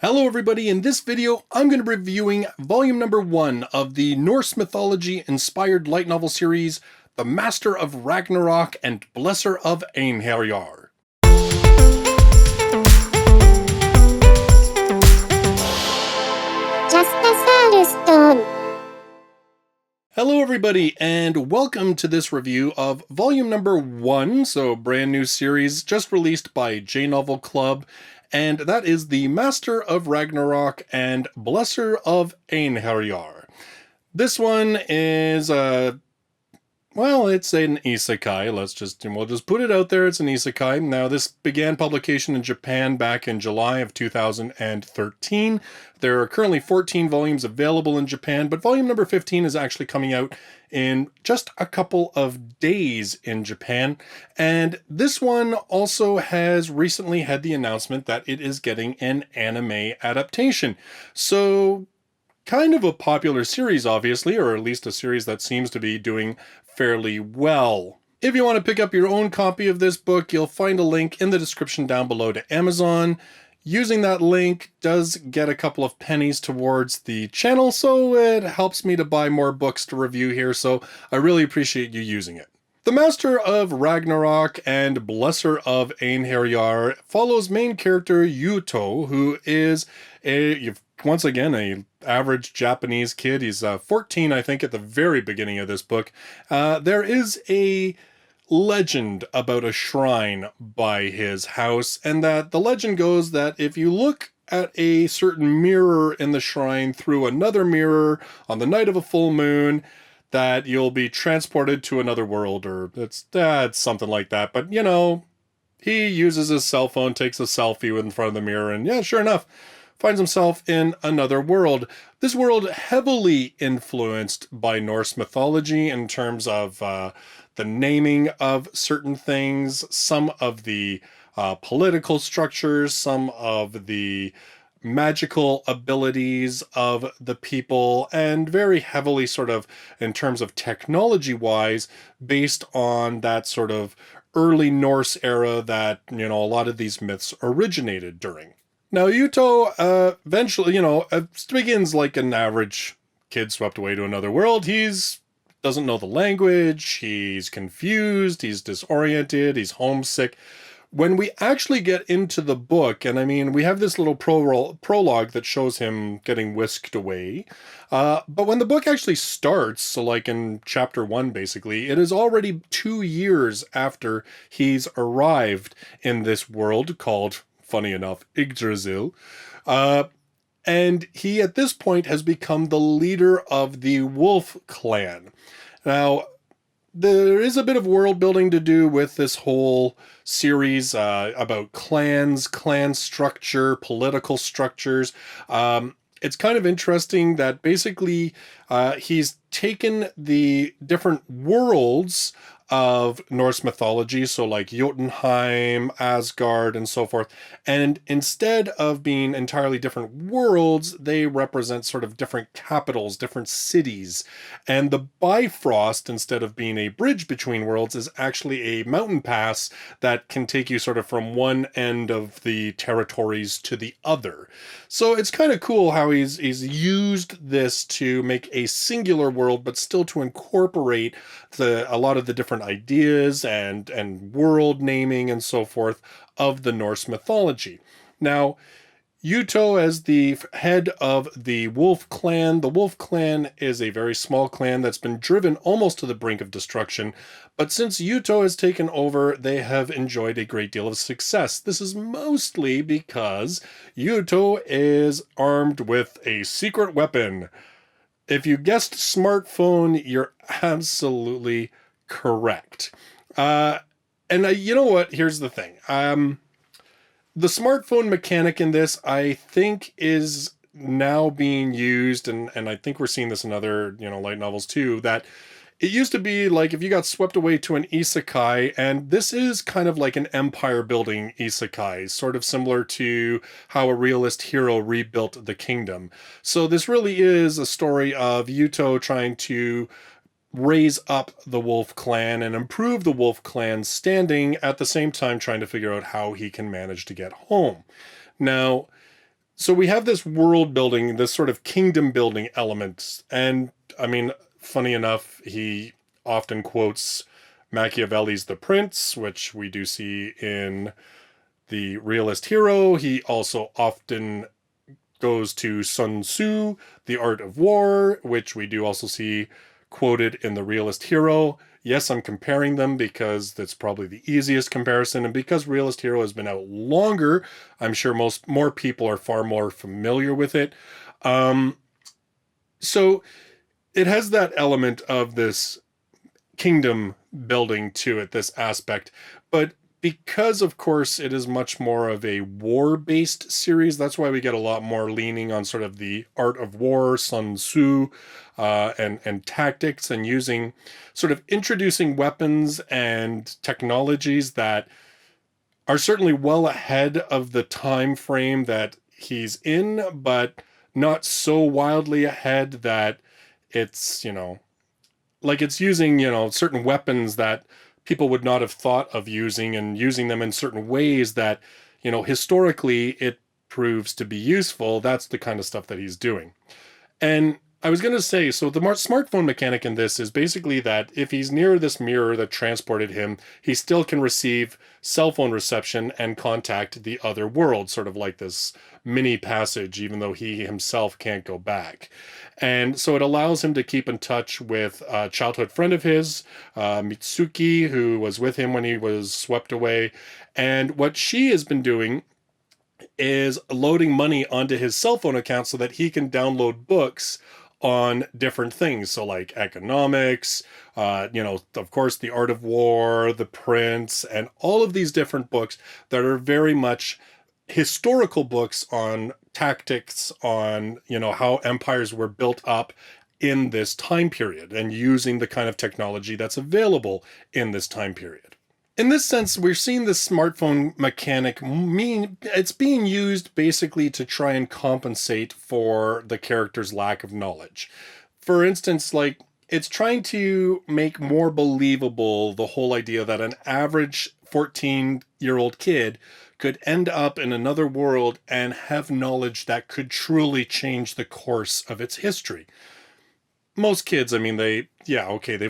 Hello everybody, in this video I'm going to be reviewing volume number 1 of the Norse mythology inspired light novel series, The Master of Ragnarok and Blesser of Einherjar. Hello everybody, and welcome to this review of volume number 1, so brand new series just released by J-Novel Club, and that is The Master of Ragnarok and Blesser of Einherjar. This one is, well, it's an isekai. We'll just put it out there, it's an isekai. Now, this began publication in Japan back in July of 2013. There are currently 14 volumes available in Japan, but volume number 15 is actually coming out in just a couple of days in Japan. And this one also has recently had the announcement that it is getting an anime adaptation. So, kind of a popular series, obviously, or at least a series that seems to be doing fairly well. If you want to pick up your own copy of this book, you'll find a link in the description down below to Amazon. Using that link does get a couple of pennies towards the channel, so it helps me to buy more books to review here, so I really appreciate you using it. The Master of Ragnarok and Blesser of Einherjar follows main character Yuto, who is once again an average Japanese kid. He's 14, I think, at the very beginning of this book. There is a legend about a shrine by his house, and that the legend goes that if you look at a certain mirror in the shrine through another mirror on the night of a full moon, that you'll be transported to another world, or it's something like that. But, you know, he uses his cell phone, takes a selfie in front of the mirror, and yeah, sure enough, finds himself in another world. This world heavily influenced by Norse mythology in terms of the naming of certain things, some of the political structures, some of the magical abilities of the people, and very heavily sort of in terms of technology-wise based on that sort of early Norse era that, you know, a lot of these myths originated during. Now, Yuto eventually, begins like an average kid swept away to another world. Doesn't know the language, he's confused, he's disoriented, he's homesick. When we actually get into the book, and I mean, we have this little prologue that shows him getting whisked away, but when the book actually starts, so like in chapter 1 basically, it is already 2 years after he's arrived in this world called, funny enough, Yggdrasil, and he at this point has become the leader of the Wolf Clan. Now, there is a bit of world building to do with this whole series about clans, clan structure, political structures. It's kind of interesting that basically he's taken the different worlds of Norse mythology, so like Jotunheim, Asgard, and so forth, and instead of being entirely different worlds, they represent sort of different capitals, different cities, and the Bifrost, instead of being a bridge between worlds, is actually a mountain pass that can take you sort of from one end of the territories to the other. So it's kind of cool how he's used this to make a singular world, but still to incorporate a lot of the different ideas and world naming and so forth of the Norse mythology. Now, Yuto as the head of the Wolf Clan. The Wolf Clan is a very small clan that's been driven almost to the brink of destruction, but since Yuto has taken over, they have enjoyed a great deal of success. This is mostly because Yuto is armed with a secret weapon. If you guessed smartphone, you're absolutely correct. You know what? Here's the thing. The smartphone mechanic in this, I think, is now being used, and I think we're seeing this in other, light novels too, that it used to be like if you got swept away to an isekai, and this is kind of like an empire-building isekai, sort of similar to how a realist hero rebuilt the kingdom. So this really is a story of Yuto trying to raise up the Wolf Clan and improve the Wolf Clan's standing, at the same time trying to figure out how he can manage to get home. Now, So we have this world building, this sort of kingdom building element. And I mean, funny enough, he often quotes Machiavelli's The Prince, which we do see in The Realist Hero. He also often goes to Sun Tzu, The Art of War, which we do also see quoted in The Realist Hero. Yes, I'm comparing them because that's probably the easiest comparison, and because Realist Hero has been out longer, I'm sure more people are far more familiar with it. Um, so it has that element of this kingdom building to it, this aspect, but because of course it is much more of a war-based series, that's why we get a lot more leaning on sort of the art of war, Sun Tzu, and tactics, and using sort of introducing weapons and technologies that are certainly well ahead of the time frame that he's in, but not so wildly ahead that it's, like it's using, certain weapons that people would not have thought of using, and using them in certain ways that, historically it proves to be useful. That's the kind of stuff that he's doing. And I was going to say, so the smartphone mechanic in this is basically that if he's near this mirror that transported him, he still can receive cell phone reception and contact the other world, sort of like this mini passage, even though he himself can't go back. And so it allows him to keep in touch with a childhood friend of his, Mitsuki, who was with him when he was swept away. And what she has been doing is loading money onto his cell phone account so that he can download books on different things. So like economics, of course, The Art of War, The Prince, and all of these different books that are very much historical books on tactics, on, how empires were built up in this time period and using the kind of technology that's available in this time period. In this sense, we're seeing this smartphone mechanic it's being used basically to try and compensate for the character's lack of knowledge. For instance, like it's trying to make more believable the whole idea that an average 14-year-old kid could end up in another world and have knowledge that could truly change the course of its history. Most kids, I mean, they've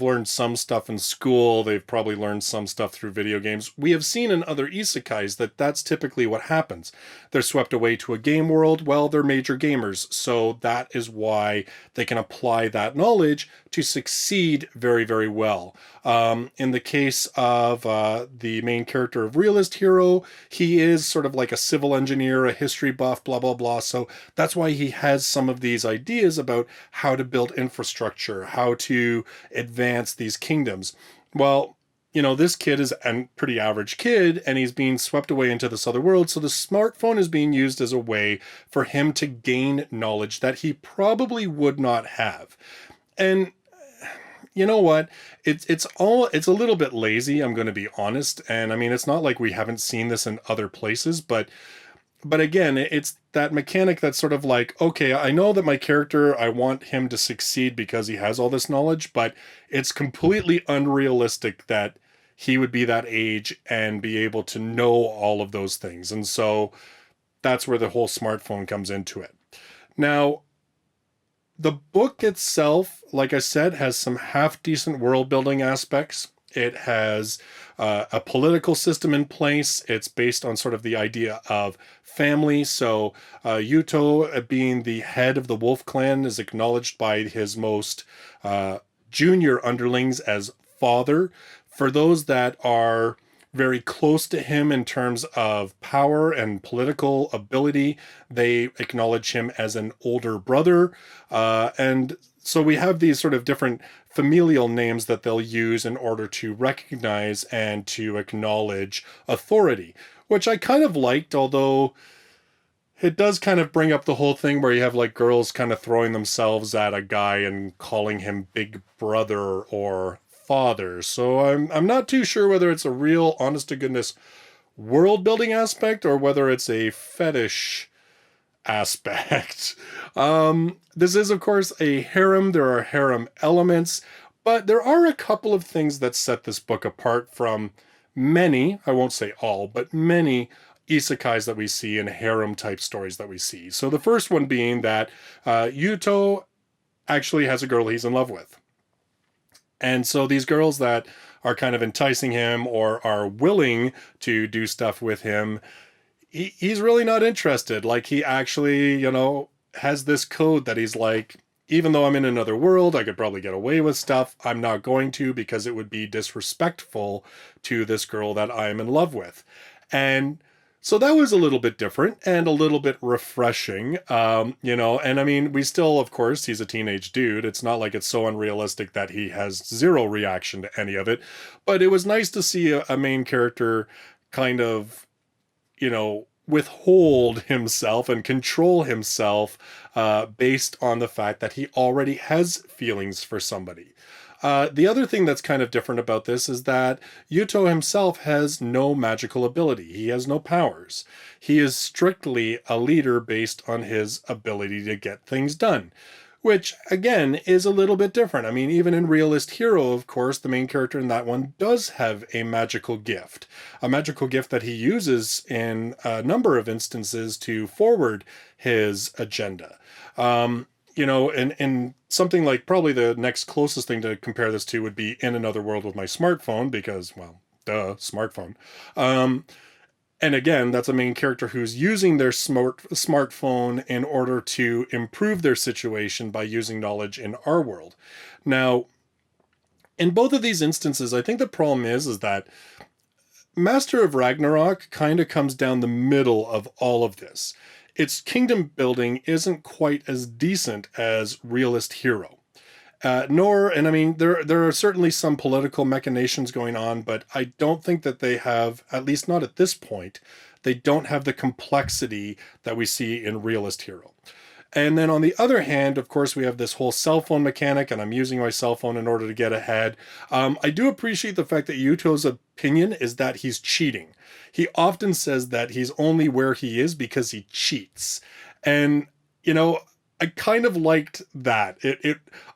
learned some stuff in school. They've probably learned some stuff through video games. We have seen in other isekais that that's typically what happens. They're swept away to a game world. Well, they're major gamers. So that is why they can apply that knowledge to succeed very, very well. In the case of the main character of Realist Hero, he is sort of like a civil engineer, a history buff, blah, blah, blah. So that's why he has some of these ideas about how to build infrastructure, how to advance these kingdoms. Well, this kid is a pretty average kid, and he's being swept away into this other world. So the smartphone is being used as a way for him to gain knowledge that he probably would not have. And you know what? It's a little bit lazy, I'm going to be honest. And I mean, it's not like we haven't seen this in other places, but again, it's that mechanic that's sort of like, okay, I know that my character, I want him to succeed because he has all this knowledge, but it's completely unrealistic that he would be that age and be able to know all of those things. And so that's where the whole smartphone comes into it. Now, the book itself, like I said, has some half-decent world-building aspects. It has a political system in place. It's based on sort of the idea of family. So Yuto, being the head of the Wolf Clan, is acknowledged by his most junior underlings as father. For those that are very close to him in terms of power and political ability, they acknowledge him as an older brother. And so we have these sort of different familial names that they'll use in order to recognize and to acknowledge authority, which I kind of liked, although it does kind of bring up the whole thing where you have like girls kind of throwing themselves at a guy and calling him big brother or father. So I'm not too sure whether it's a real honest to goodness world building aspect or whether it's a fetish aspect. This is, of course, a harem. There are harem elements, but there are a couple of things that set this book apart from many, I won't say all, but many isekais that we see and harem type stories that we see. So the first one being that Yuto actually has a girl he's in love with. And so these girls that are kind of enticing him or are willing to do stuff with him, he's really not interested. Like, he actually, has this code that he's like, even though I'm in another world, I could probably get away with stuff. I'm not going to, because it would be disrespectful to this girl that I'm in love with. And so that was a little bit different and a little bit refreshing, and I mean, we still, of course, he's a teenage dude. It's not like it's so unrealistic that he has zero reaction to any of it, but it was nice to see a main character kind of, withhold himself and control himself based on the fact that he already has feelings for somebody. The other thing that's kind of different about this is that Yuto himself has no magical ability. He has no powers. He is strictly a leader based on his ability to get things done, which, again, is a little bit different. I mean, even in Realist Hero, of course, the main character in that one does have a magical gift that he uses in a number of instances to forward his agenda. And something like, probably the next closest thing to compare this to would be In Another World with My Smartphone, because, well, duh, smartphone. And again, that's a main character who's using their smartphone in order to improve their situation by using knowledge in our world. Now, in both of these instances, I think the problem is that Master of Ragnarok kind of comes down the middle of all of this. Its kingdom building isn't quite as decent as Realist Hero. And I mean, there are certainly some political machinations going on, but I don't think that they have, at least not at this point, they don't have the complexity that we see in Realist Hero. And then on the other hand, of course, we have this whole cell phone mechanic, and I'm using my cell phone in order to get ahead. I do appreciate the fact that Yuto's opinion is that he's cheating. He often says that he's only where he is because he cheats. And, I kind of liked that.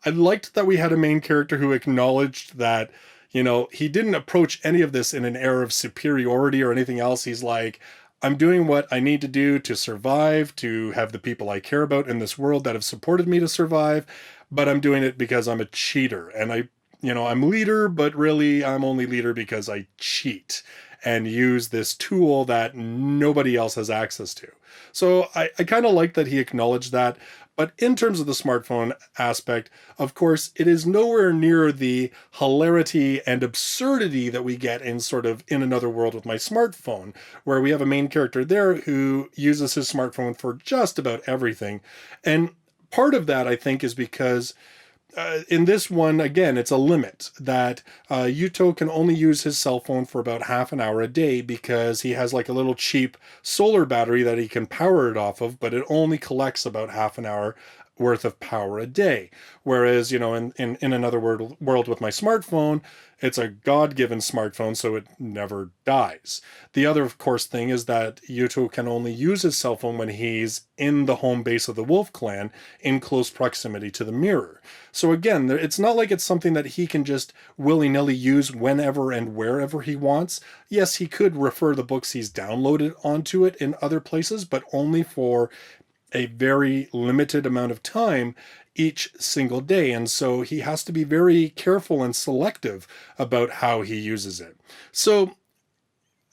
I liked that we had a main character who acknowledged that, he didn't approach any of this in an air of superiority or anything else. He's like, I'm doing what I need to do to survive, to have the people I care about in this world that have supported me to survive, but I'm doing it because I'm a cheater. And I'm leader, but really I'm only leader because I cheat and use this tool that nobody else has access to. So I kind of like that he acknowledged that. But in terms of the smartphone aspect, of course, it is nowhere near the hilarity and absurdity that we get in sort of In Another World with My Smartphone, where we have a main character there who uses his smartphone for just about everything. And part of that, I think, is because in this one, again, it's a limit that Yuto can only use his cell phone for about half an hour a day because he has like a little cheap solar battery that he can power it off of, but it only collects about half an hour worth of power a day. Whereas, in Another World with My Smartphone, it's a God-given smartphone, so it never dies. The other, of course, thing is that Yuto can only use his cell phone when he's in the home base of the Wolf Clan in close proximity to the mirror. So again, it's not like it's something that he can just willy-nilly use whenever and wherever he wants. Yes, he could refer the books he's downloaded onto it in other places, but only for a very limited amount of time each single day. And so he has to be very careful and selective about how he uses it. So,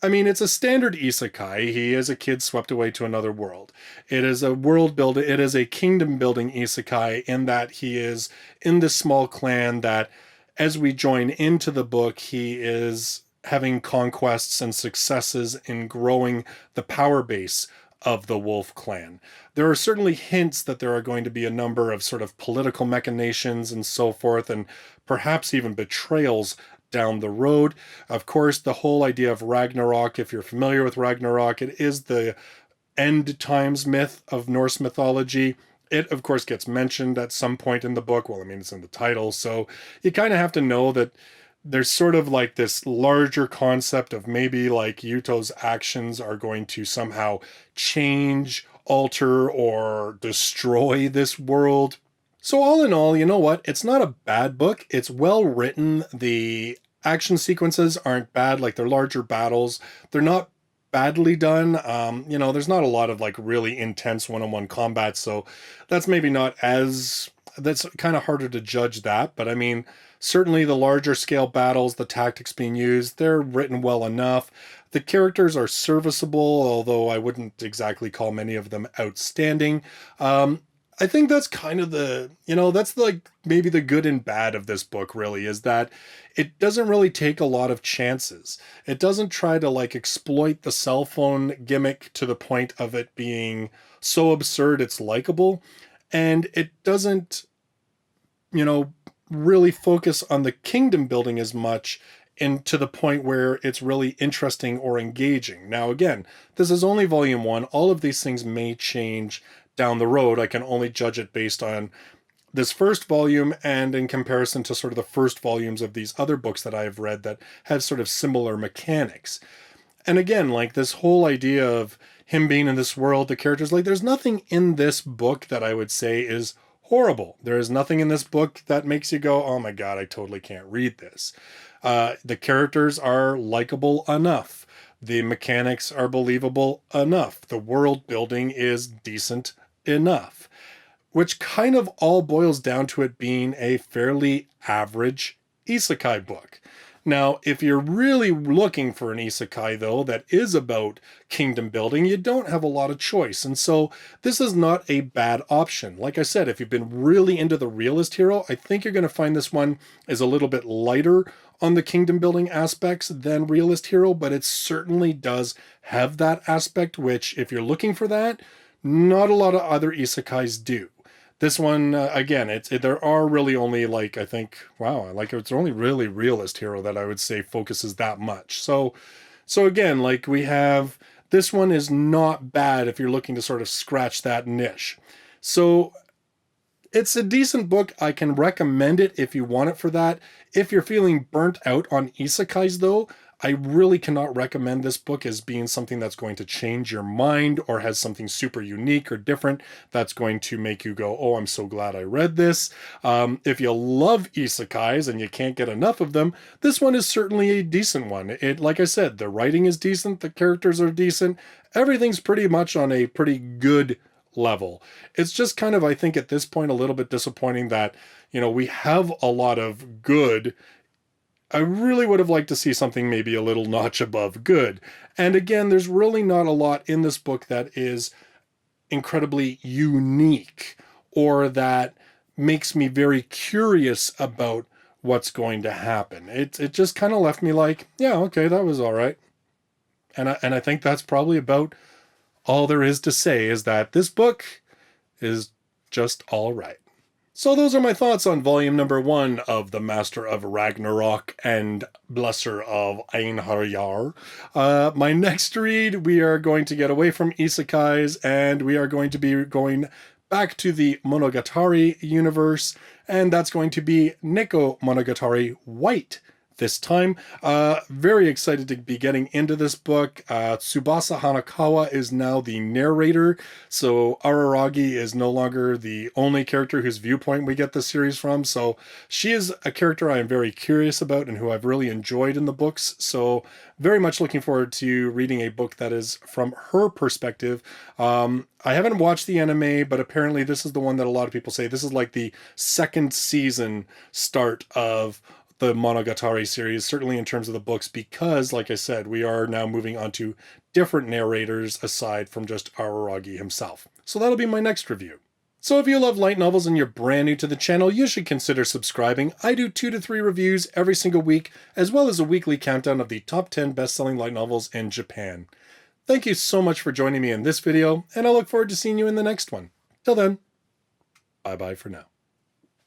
I mean, it's a standard isekai. He is a kid swept away to another world. It is a world building, it is a kingdom building isekai in that he is in this small clan that as we join into the book, he is having conquests and successes in growing the power base of the Wolf Clan. There are certainly hints that there are going to be a number of sort of political machinations and so forth, and perhaps even betrayals down the road. Of course, the whole idea of Ragnarok, if you're familiar with Ragnarok, it is the end times myth of Norse mythology. It, of course, gets mentioned at some point in the book. Well, I mean, it's in the title, so you kind of have to know that there's sort of like this larger concept of maybe like Yuto's actions are going to somehow change, alter, or destroy this world. So all in all, you know what? It's not a bad book. It's well written. The action sequences aren't bad, like they're larger battles. They're not badly done. You know, there's not a lot of like really intense one-on-one combat, so that's maybe not as, that's kind of harder to judge that. But I mean, certainly the larger scale battles, the tactics being used, they're written well enough. The characters are serviceable, although I wouldn't exactly call many of them outstanding. I think that's kind of the, you know, that's like maybe the good and bad of this book, really, is that it doesn't really take a lot of chances. It doesn't try to like exploit the cell phone gimmick to the point of it being so absurd it's likable. And it doesn't, you know, really focus on the kingdom building as much, and to the point where it's really interesting or engaging. Now, again, this is only volume 1. All of these things may change down the road. I can only judge it based on this first volume and in comparison to sort of the first volumes of these other books that I have read that have sort of similar mechanics. And again, like this whole idea of him being in this world, the characters, like there's nothing in this book that I would say is horrible. There is nothing in this book that makes you go, oh my God, I totally can't read this. The characters are likable enough. The mechanics are believable enough. The world building is decent enough, which kind of all boils down to it being a fairly average isekai book. Now, if you're really looking for an isekai, though, that is about kingdom building, you don't have a lot of choice. And so this is not a bad option. Like I said, if you've been really into the realist hero, I think you're going to find this one is a little bit lighter on the kingdom building aspects than realist hero, but it certainly does have that aspect, which if you're looking for that, not a lot of other isekais do. This one, again, there are really only like, I think, wow, like it's only really realist hero that I would say focuses that much. So again, like we have, this one is not bad if you're looking to sort of scratch that niche. So it's a decent book. I can recommend it if you want it for that. If you're feeling burnt out on isekais, though, I really cannot recommend this book as being something that's going to change your mind or has something super unique or different that's going to make you go, oh, I'm so glad I read this. If you love isekais and you can't get enough of them, this one is certainly a decent one. It, like I said, the writing is decent, the characters are decent, everything's pretty much on a pretty good level. It's just kind of, I think at this point, a little bit disappointing that, you know, we have a lot of good. I really would have liked to see something maybe a little notch above good. And again, there's really not a lot in this book that is incredibly unique or that makes me very curious about what's going to happen. It just kind of left me like, yeah, okay, that was all right. And I think that's probably about all there is to say, is that this book is just all right. So those are my thoughts on volume number 1 of The Master of Ragnarok and Blesser of Einherjar. My next read, we are going to get away from isekais and we are going to be going back to the Monogatari universe, and that's going to be Neko Monogatari White this time. Very excited to be getting into this book. Tsubasa Hanakawa is now the narrator, so Araragi is no longer the only character whose viewpoint we get the series from, so she is a character I am very curious about and who I've really enjoyed in the books, so very much looking forward to reading a book that is from her perspective. I haven't watched the anime, but apparently this is the one that a lot of people say this is like the second season start of the Monogatari series, certainly in terms of the books, because, like I said, we are now moving on to different narrators aside from just Araragi himself. So that'll be my next review. So if you love light novels and you're brand new to the channel, you should consider subscribing. I do 2 to 3 reviews every single week, as well as a weekly countdown of the top 10 best-selling light novels in Japan. Thank you so much for joining me in this video, and I look forward to seeing you in the next one. Till then, bye-bye for now.